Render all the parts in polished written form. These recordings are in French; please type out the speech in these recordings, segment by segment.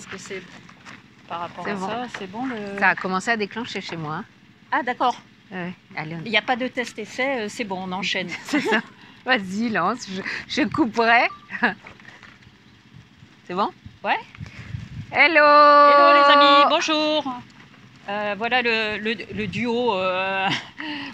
Est-ce que c'est par rapport à Bon. ça, c'est bon Ça a commencé à déclencher chez moi. Hein. Ah d'accord. Allez, il n'y a pas de test essai, c'est bon, on enchaîne. C'est ça. Vas-y, lance, je couperai. C'est bon? Ouais. Hello! Hello les amis, bonjour. Voilà le duo,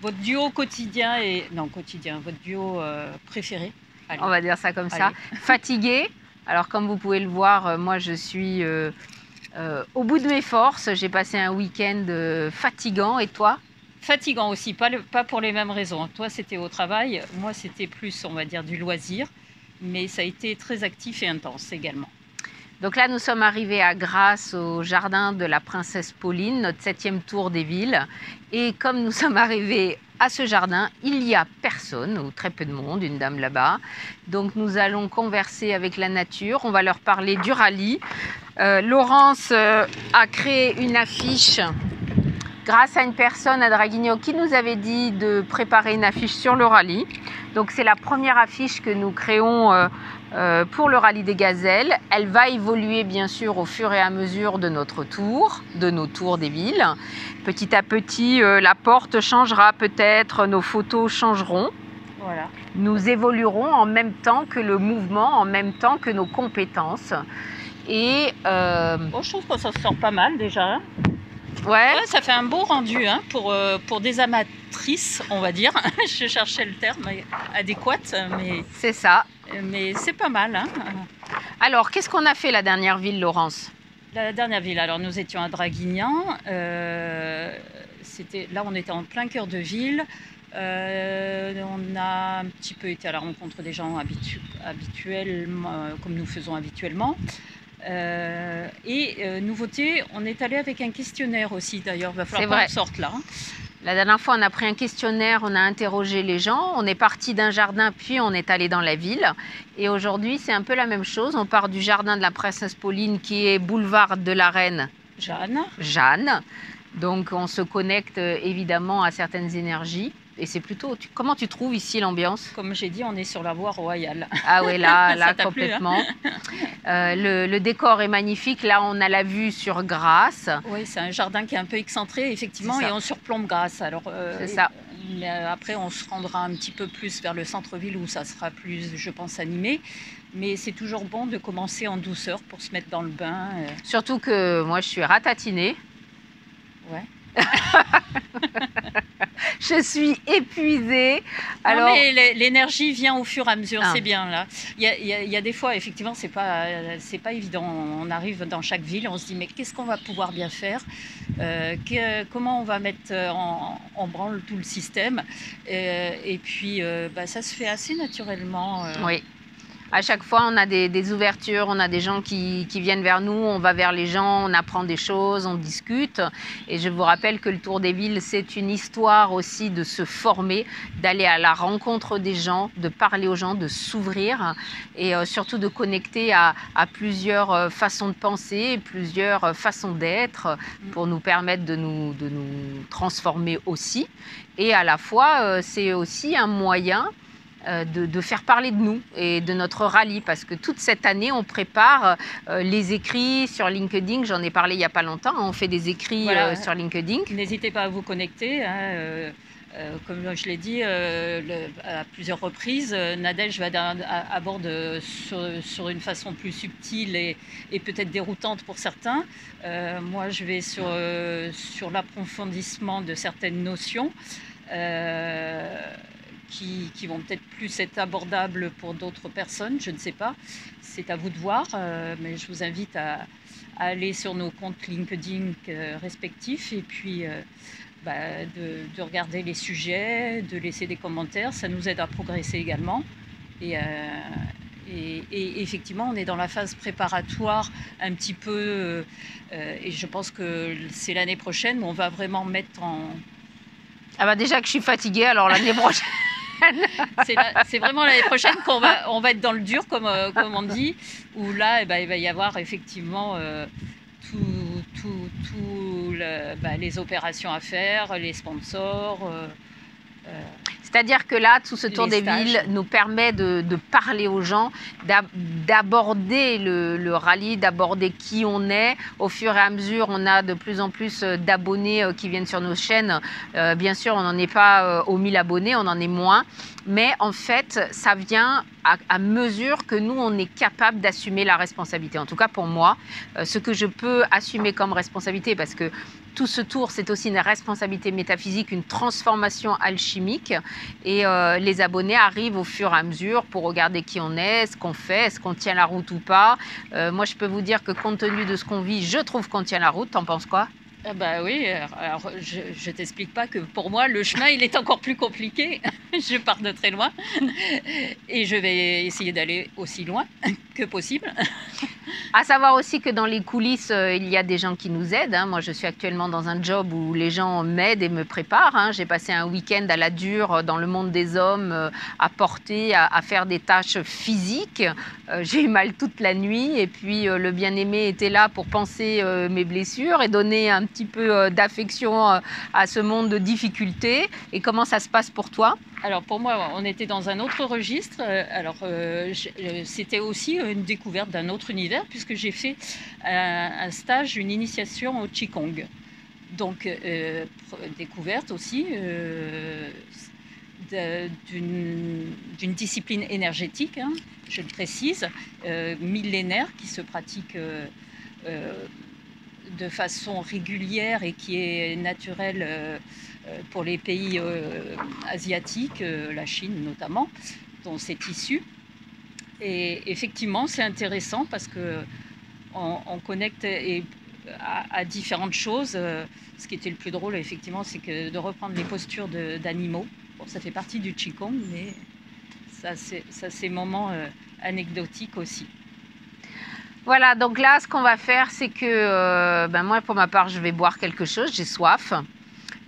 votre duo quotidien et... Non, quotidien, votre duo préféré. Allez. On va dire ça comme ça. Fatigué. Alors comme vous pouvez le voir, moi je suis au bout de mes forces. J'ai passé un week-end fatigant. Et toi? Fatigant aussi, pas pour les mêmes raisons. Toi c'était au travail, moi c'était plus, on va dire, du loisir. Mais ça a été très actif et intense également. Donc là, nous sommes arrivés à Grasse, au jardin de la princesse Pauline, notre 7e tour des villes. Et comme nous sommes arrivés à ce jardin, il n'y a personne, ou très peu de monde, une dame là-bas. Donc nous allons converser avec la nature, on va leur parler du rallye. Laurence a créé une affiche grâce à une personne à Draguignan qui nous avait dit de préparer une affiche sur le rallye. Donc c'est la première affiche que nous créons pour le rallye des gazelles. Elle va évoluer bien sûr au fur et à mesure de notre tour, de nos tours des villes. Petit à petit, la porte changera peut-être, nos photos changeront. Voilà. Nous évoluerons en même temps que le mouvement, en même temps que nos compétences. Et bon, je trouve que ça sort pas mal déjà. Ouais, ça fait un beau rendu hein, pour des amatrices, on va dire. Je cherchais le terme adéquat, mais c'est ça. Mais c'est pas mal. Hein. Alors, qu'est-ce qu'on a fait la dernière ville, Laurence? La dernière ville, alors nous étions à Draguignan. Là, on était en plein cœur de ville. On a un petit peu été à la rencontre des gens habituellement, comme nous faisons habituellement. Nouveauté, on est allé avec un questionnaire aussi d'ailleurs, il va falloir qu'on sorte là. La dernière fois, on a pris un questionnaire, on a interrogé les gens, on est parti d'un jardin, puis on est allé dans la ville. Et aujourd'hui, c'est un peu la même chose. On part du jardin de la princesse Pauline, qui est boulevard de la reine Jeanne. Donc, on se connecte évidemment à certaines énergies. Et c'est plutôt... Comment tu trouves ici l'ambiance? Comme j'ai dit, on est sur la voie royale. Ah oui, là complètement. Plu, hein. Le décor est magnifique. Là, on a la vue sur Grasse. Oui, c'est un jardin qui est un peu excentré, effectivement, et on surplombe Grasse. Alors, c'est ça. Après, on se rendra un petit peu plus vers le centre-ville où ça sera plus, je pense, animé. Mais c'est toujours bon de commencer en douceur pour se mettre dans le bain. Surtout que moi, je suis ratatinée. Ouais. Je suis épuisée. Alors, non, mais l'énergie vient au fur et à mesure, c'est bien là. Il y a des fois, effectivement, c'est pas évident. On arrive dans chaque ville, on se dit mais qu'est-ce qu'on va pouvoir bien faire, comment on va mettre en branle tout le système, et puis ça se fait assez naturellement. Oui. À chaque fois, on a des ouvertures, on a des gens qui viennent vers nous, on va vers les gens, on apprend des choses, on discute. Et je vous rappelle que le Tour des Villes, c'est une histoire aussi de se former, d'aller à la rencontre des gens, de parler aux gens, de s'ouvrir et surtout de connecter à plusieurs façons de penser, plusieurs façons d'être pour nous permettre de nous transformer aussi. Et à la fois, c'est aussi un moyen de faire parler de nous et de notre rallye, parce que toute cette année, on prépare les écrits sur LinkedIn. J'en ai parlé il n'y a pas longtemps. On fait des écrits sur LinkedIn. N'hésitez pas à vous connecter. Hein, comme je l'ai dit à plusieurs reprises, Nadège aborde sur une façon plus subtile et peut-être déroutante pour certains. Moi, je vais sur l'approfondissement de certaines notions. Qui vont peut-être plus être abordables pour d'autres personnes, je ne sais pas. C'est à vous de voir, mais je vous invite à aller sur nos comptes LinkedIn respectifs et puis de regarder les sujets, de laisser des commentaires. Ça nous aide à progresser également. Et effectivement, on est dans la phase préparatoire un petit peu, et je pense que c'est l'année prochaine où on va vraiment mettre en... Ah bah déjà que je suis fatiguée, alors l'année prochaine... C'est vraiment l'année prochaine qu'on va être dans le dur, comme on dit, où là, il va y avoir effectivement les opérations à faire, les sponsors, C'est-à-dire que là, tout ce tour les des stages. villes nous permet de parler aux gens, d'aborder le rallye, d'aborder qui on est. Au fur et à mesure, on a de plus en plus d'abonnés qui viennent sur nos chaînes. Bien sûr, on n'en est pas aux 1000 abonnés, on en est moins. Mais en fait, ça vient à mesure que nous, on est capable d'assumer la responsabilité. En tout cas, pour moi, ce que je peux assumer comme responsabilité, parce que tout ce tour, c'est aussi une responsabilité métaphysique, une transformation alchimique. Et les abonnés arrivent au fur et à mesure pour regarder qui on est, ce qu'on fait, est-ce qu'on tient la route ou pas. Moi, je peux vous dire que compte tenu de ce qu'on vit, je trouve qu'on tient la route. T'en penses quoi? Ah bah oui, alors je t'explique pas que pour moi le chemin il est encore plus compliqué. Je pars de très loin et je vais essayer d'aller aussi loin que possible. À savoir aussi que dans les coulisses, il y a des gens qui nous aident. Moi, je suis actuellement dans un job où les gens m'aident et me préparent. J'ai passé un week-end à la dure dans le monde des hommes, à porter, à faire des tâches physiques. J'ai eu mal toute la nuit et puis le bien-aimé était là pour panser mes blessures et donner un petit peu d'affection à ce monde de difficultés. Et comment ça se passe pour toi? Alors pour moi, on était dans un autre registre. C'était aussi une découverte d'un autre univers puisque j'ai fait un stage, une initiation au Qigong. Donc découverte aussi d'une discipline énergétique, je le précise, millénaire qui se pratique de façon régulière et qui est naturelle pour les pays asiatiques, la Chine notamment, dont c'est issu. Et effectivement, c'est intéressant parce qu'on connecte à différentes choses. Ce qui était le plus drôle, effectivement, c'est que de reprendre les postures d'animaux. Bon, ça fait partie du Qigong, mais ça, c'est ces moments anecdotiques aussi. Voilà, donc là, ce qu'on va faire, c'est que moi, pour ma part, je vais boire quelque chose, j'ai soif.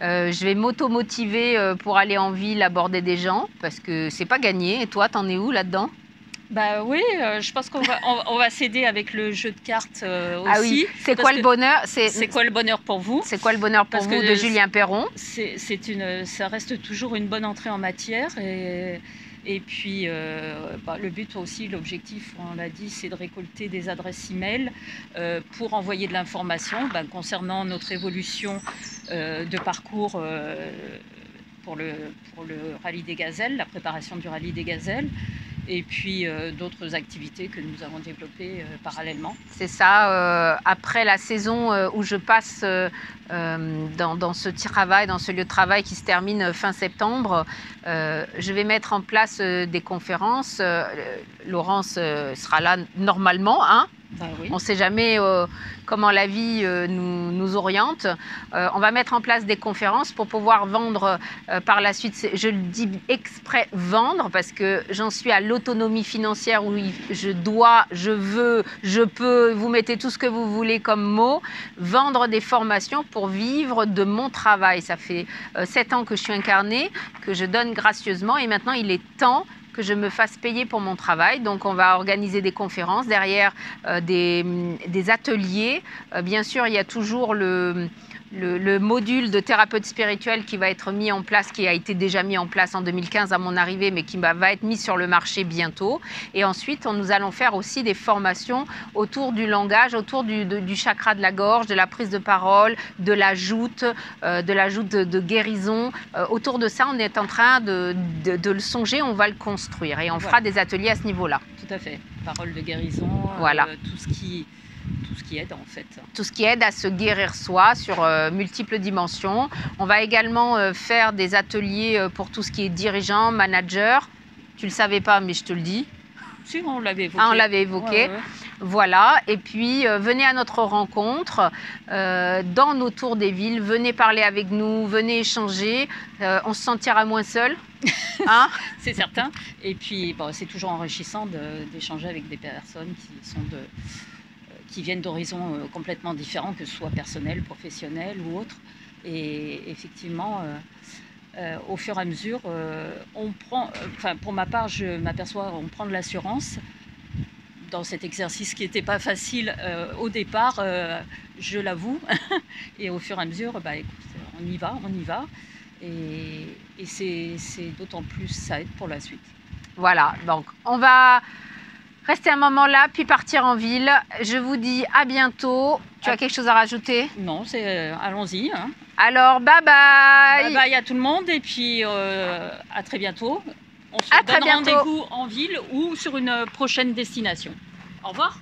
Je vais m'auto-motiver pour aller en ville aborder des gens, parce que c'est pas gagné. Et toi, t'en es où là-dedans? Bah oui, je pense on va s'aider avec le jeu de cartes aussi. Ah oui, c'est quoi le bonheur? C'est quoi le bonheur pour vous? C'est quoi le bonheur pour vous de Julien Perron? Ça reste toujours une bonne entrée en matière et puis le but aussi, l'objectif, on l'a dit, c'est de récolter des adresses email pour envoyer de l'information concernant notre évolution de parcours pour le rallye des gazelles, la préparation du rallye des gazelles. Et puis d'autres activités que nous avons développées parallèlement. C'est ça, après la saison où je passe dans ce travail, dans ce lieu de travail qui se termine fin septembre, je vais mettre en place des conférences. Laurence sera là normalement, hein? Ben oui. On ne sait jamais comment la vie nous oriente. On va mettre en place des conférences pour pouvoir vendre par la suite. Je le dis exprès vendre parce que j'en suis à l'autonomie financière où je dois, je veux, je peux, vous mettez tout ce que vous voulez comme mot, vendre des formations pour vivre de mon travail. Ça fait 7 ans que je suis incarnée, que je donne gracieusement et maintenant il est temps que je me fasse payer pour mon travail. Donc on va organiser des conférences, derrière des ateliers. Bien sûr, il y a toujours le module de thérapeute spirituel qui va être mis en place, qui a été déjà mis en place en 2015 à mon arrivée, mais qui va être mis sur le marché bientôt. Et ensuite, nous allons faire aussi des formations autour du langage, autour du chakra de la gorge, de la prise de parole, de la joute, de guérison. Autour de ça, on est en train de le songer, on va le construire et on fera des ateliers à ce niveau-là. Tout à fait. Parole de guérison, voilà. Tout ce qui aide en fait. Tout ce qui aide à se guérir soi sur multiples dimensions. On va également faire des ateliers pour tout ce qui est dirigeant, manager. Tu ne le savais pas, mais je te le dis. Si, on l'avait évoqué. Ah, on l'avait évoqué. Ouais. Voilà. Et puis, venez à notre rencontre dans nos tours des villes. Venez parler avec nous, venez échanger. On se sentira moins seul. Hein? C'est certain. Et puis, c'est toujours enrichissant d'échanger avec des personnes qui viennent d'horizons complètement différents, que ce soit personnel, professionnel ou autre. Et effectivement, au fur et à mesure, on prend, pour ma part, je m'aperçois, on prend de l'assurance dans cet exercice qui n'était pas facile au départ, je l'avoue. Et au fur et à mesure, écoute, on y va. Et c'est d'autant plus ça aide pour la suite. Voilà, donc on va rester un moment là, puis partir en ville. Je vous dis à bientôt. Tu as quelque chose à rajouter? Non, allons-y. Hein. Alors, bye bye. Bye bye à tout le monde et puis à très bientôt. On se donne rendez-vous en ville ou sur une prochaine destination. Au revoir.